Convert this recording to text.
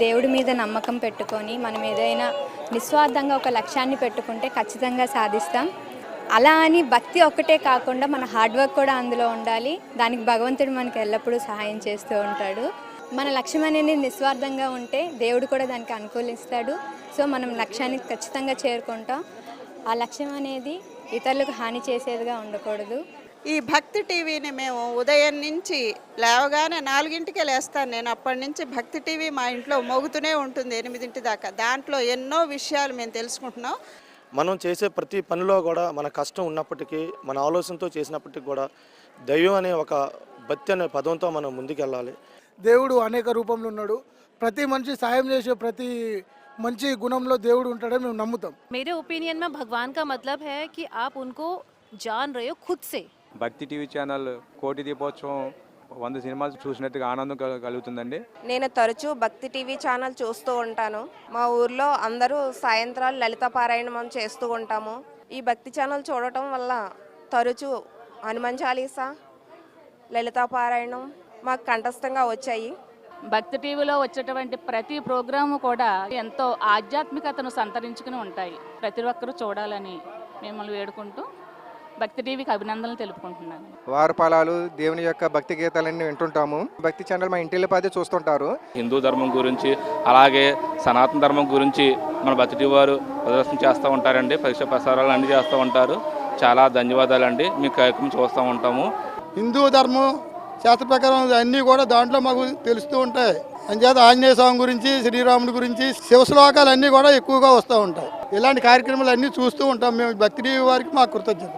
దేవుడి మీద నమ్మకం పెట్టుకొని మనం ఏదైనా నిస్వార్థంగా ఒక లక్ష్యాన్ని పెట్టుకుంటే ఖచ్చితంగా సాధిస్తాం. అలా అని భక్తి ఒక్కటే కాకుండా మన హార్డ్ వర్క్ కూడా అందులో ఉండాలి. దానికి భగవంతుడు మనకి ఎల్లప్పుడూ సహాయం చేస్తూ ఉంటాడు. మన లక్ష్యం అనేది నిస్వార్థంగా ఉంటే దేవుడు కూడా దానికి అనుకూలిస్తాడు. సో మనం లక్ష్యానికి ఖచ్చితంగా చేరుకుంటాం. ఆ లక్ష్యం అనేది ఇతరులకు హాని చేసేదిగా ఉండకూడదు. ఈ భక్తి టీవీని మేము ఉదయం నుంచి లేవగానే 4ంటికే లేస్తాను. నేను అప్పటి నుంచి భక్తి టీవీ మా ఇంట్లో మోగుతూనే ఉంటుంది 8 దాకా. దాంట్లో ఎన్నో విషయాలు మేము తెలుసుకుంటున్నాం. మనం చేసే ప్రతి పనిలో కూడా మన కష్టం ఉన్నప్పటికీ, మన ఆలోచనతో చేసినప్పటికీ కూడా దైవం అనే ఒక భక్తి అనే పదంతో మనం ముందుకెళ్ళాలి. దేవుడు అనేక రూపంలో ఉన్నాడు. ప్రతి మనిషి సాయం చేసే ప్రతి మంచి గుణంలో దేవుడు ఉంటాడని మేము నమ్ముతాం. मेरे ओपिनियन में भगवान का मतलब है कि आप उनको जान रहे हो खुद से. భక్తి టీవీ ఛానల్ కోటి దీపోత్సవం 100 సినిమాలు చూసినట్టుగా ఆనందం కలుగుతుందండి. నేను తరచూ భక్తి టీవీ ఛానల్ చూస్తూ ఉంటాను. మా ఊర్లో అందరూ సాయంత్రాలు లలిత పారాయణం చేస్తూ ఉంటాము. ఈ భక్తి ఛానల్ చూడటం వల్ల తరచూ హనుమాన్ చాలీసా, లలిత పారాయణం మాకు కంఠస్థంగా వచ్చాయి. భక్తి టీవీలో వచ్చేటువంటి ప్రతి ప్రోగ్రాము కూడా ఎంతో ఆధ్యాత్మికతను సంతరించుకుని ఉంటాయి. ప్రతి ఒక్కరూ చూడాలని మిమ్మల్ని వేడుకుంటూ భక్తి టీవీకి అభినందనలు తెలుపుకుంటున్నాను. వారపాలాలు దేవుని యొక్క భక్తి గీతాలన్నీ వింటుంటాము. భక్తి ఛానల్ మా ఇంటిలో పదే చూస్తుంటారు. హిందూ ధర్మం గురించి అలాగే సనాతన ధర్మం గురించి మన భక్తి టీవీ వారు ప్రదర్శన చేస్తూ ఉంటారండి. పరీక్ష ప్రసారాలు అన్నీ చేస్తూ ఉంటారు. చాలా ధన్యవాదాలండి. మీ కార్యక్రమం చూస్తూ ఉంటాము. హిందూ ధర్మం శాస్త్ర ప్రకారం అన్నీ కూడా దాంట్లో మాకు తెలుస్తూ ఉంటాయి. అంచేత ఆంజనేయ స్వామి గురించి, శ్రీరాముడి గురించి, శివశ్లోకాలు అన్నీ కూడా ఎక్కువగా వస్తూ ఉంటాయి. ఇలాంటి కార్యక్రమాలు అన్నీ చూస్తూ ఉంటాం మేము. భక్తి టీవీ వారికి మా కృతజ్ఞత.